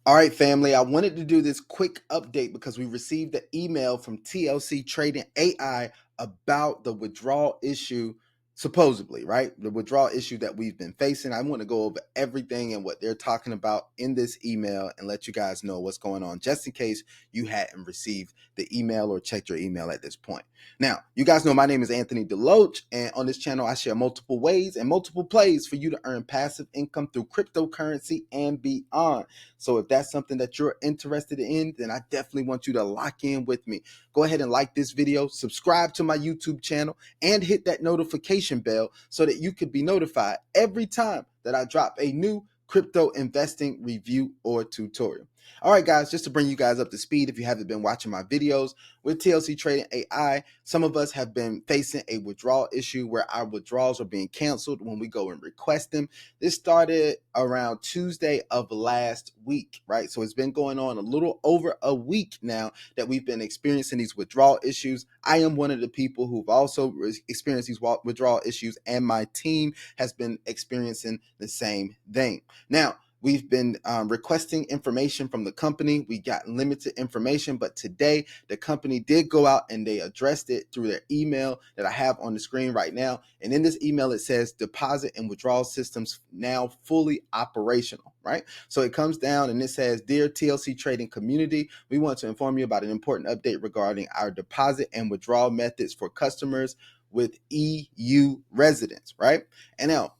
All right, family, I wanted to do this quick update because we received the email from TLC Trading AI about the withdrawal issue, supposedly, right? The withdrawal issue that we've been facing. I want to go over everything and what they're talking about in this email and let you guys know what's going on, just in case you hadn't received the email or checked your email at this point. Now, you guys know my name is Anthony Deloach, and on this channel, I share multiple ways and multiple plays for you to earn passive income through cryptocurrency and beyond. So if that's something that you're interested in, then I definitely want you to lock in with me. Go ahead and like this video, subscribe to my YouTube channel, and hit that notification bell so that you could be notified every time that I drop a new crypto investing review or tutorial. All right, guys, just to bring you guys up to speed, if you haven't been watching my videos with TLC Trading AI, some of us have been facing a withdrawal issue where our withdrawals are being canceled when we go and request them. This started around Tuesday of last week, right? So it's been going on a little over a week now that we've been experiencing these withdrawal issues. I am one of the people who've also experienced these withdrawal issues, and my team has been experiencing the same thing. Now, we've been requesting information from the company. We got limited information, but today the company did go out and they addressed it through their email that I have on the screen right now. And in this email, it says deposit and withdrawal systems now fully operational, right? So it comes down and it says, Dear TLC Trading community, we want to inform you about an important update regarding our deposit and withdrawal methods for customers with EU residents, right? And now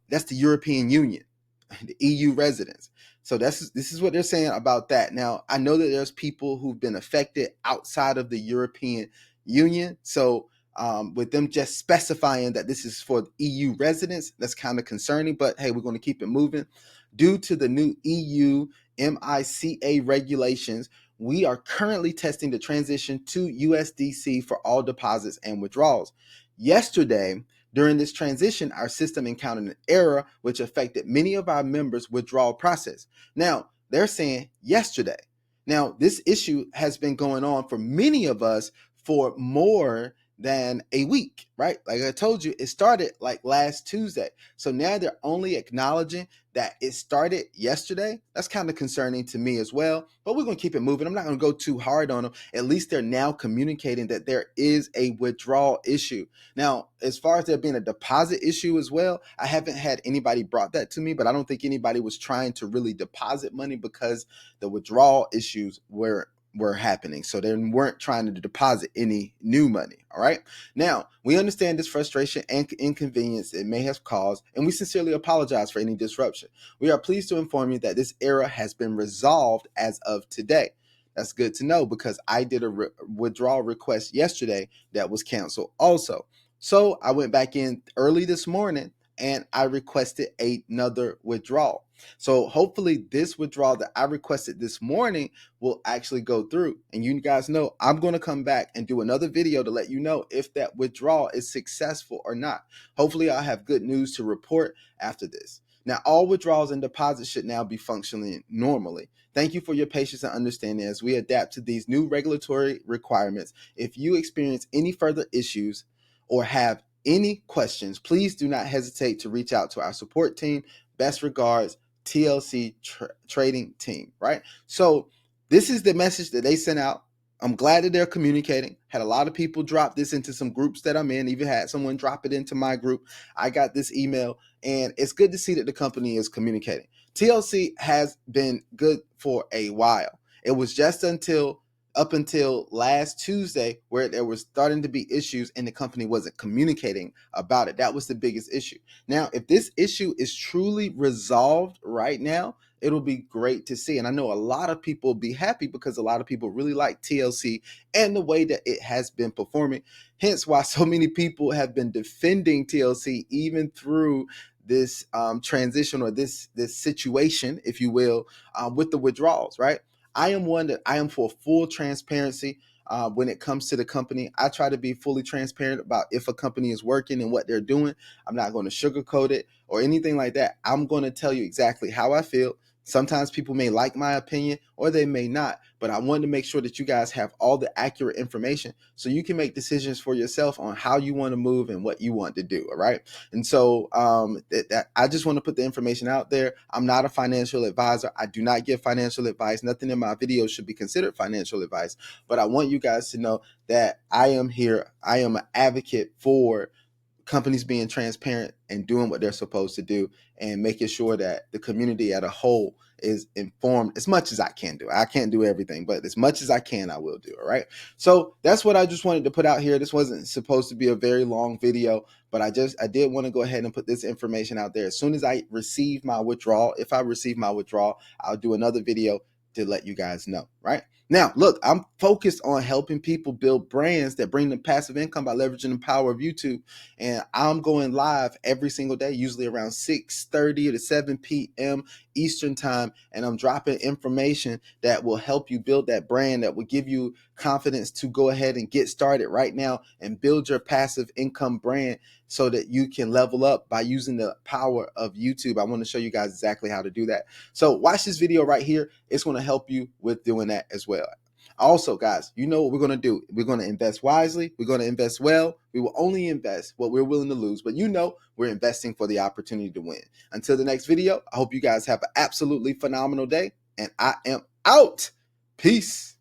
that's the European Union. The EU residents. So this is what they're saying about that. Now, I know that there's people who've been affected outside of the European Union. So with them just specifying that this is for EU residents, that's kind of concerning, but hey, we're going to keep it moving. Due to the new EU MICA regulations, we are currently testing the transition to USDC for all deposits and withdrawals. Yesterday, during this transition, our system encountered an error which affected many of our members' withdrawal process. Now, they're saying yesterday. Now, this issue has been going on for many of us for more than a week, right? Like I told you, it started like last Tuesday. So now they're only acknowledging that it started yesterday. That's kind of concerning to me as well, but we're going to keep it moving. I'm not going to go too hard on them. At least they're now communicating that there is a withdrawal issue. Now, as far as there being a deposit issue as well, I haven't had anybody brought that to me, but I don't think anybody was trying to really deposit money because the withdrawal issues were happening. So they weren't trying to deposit any new money. All right. Now, we understand this frustration and inconvenience it may have caused, and we sincerely apologize for any disruption. We are pleased to inform you that this error has been resolved as of today. That's good to know because I did a withdrawal request yesterday that was canceled also. So I went back in early this morning and I requested another withdrawal. So hopefully this withdrawal that I requested this morning will actually go through. And you guys know I'm going to come back and do another video to let you know if that withdrawal is successful or not. Hopefully I'll have good news to report after this. Now, all withdrawals and deposits should now be functioning normally. Thank you for your patience and understanding as we adapt to these new regulatory requirements. If you experience any further issues or have any questions, please do not hesitate to reach out to our support team. Best regards, TLC Trading Team, right? So this is the message that they sent out. I'm glad that they're communicating. Had a lot of people drop this into some groups that I'm in, even had someone drop it into my group. I got this email, and it's good to see that the company is communicating. TLC has been good for a while. It was just up until last Tuesday where there was starting to be issues and the company wasn't communicating about it. That was the biggest issue. Now, if this issue is truly resolved right now, it'll be great to see. And I know a lot of people will be happy because a lot of people really like TLC and the way that it has been performing. Hence why so many people have been defending TLC even through this transition or this situation, if you will, with the withdrawals, right? I am for full transparency when it comes to the company. I try to be fully transparent about if a company is working and what they're doing. I'm not going to sugarcoat it or anything like that. I'm going to tell you exactly how I feel. Sometimes people may like my opinion or they may not, but I wanted to make sure that you guys have all the accurate information so you can make decisions for yourself on how you want to move and what you want to do. All right. And so I just want to put the information out there. I'm not a financial advisor. I do not give financial advice. Nothing in my videos should be considered financial advice, but I want you guys to know that I am here. I am an advocate for companies being transparent and doing what they're supposed to do and making sure that the community at a whole is informed as much as I can do. I can't do everything, but as much as I can, I will do. All right. So that's what I just wanted to put out here. This wasn't supposed to be a very long video, but I did want to go ahead and put this information out there. As soon as I receive my withdrawal, if I receive my withdrawal, I'll do another video to let you guys know. Right. Now, look, I'm focused on helping people build brands that bring them passive income by leveraging the power of YouTube. And I'm going live every single day, usually around 6:30 to 7 p.m. Eastern time. And I'm dropping information that will help you build that brand, that will give you confidence to go ahead and get started right now and build your passive income brand so that you can level up by using the power of YouTube. I want to show you guys exactly how to do that. So watch this video right here. It's going to help you with doing that as well. Also, guys, you know what we're going to do. We're going to invest wisely. We're going to invest well. We will only invest what we're willing to lose. But you know we're investing for the opportunity to win. Until the next video, I hope you guys have an absolutely phenomenal day. And I am out. Peace.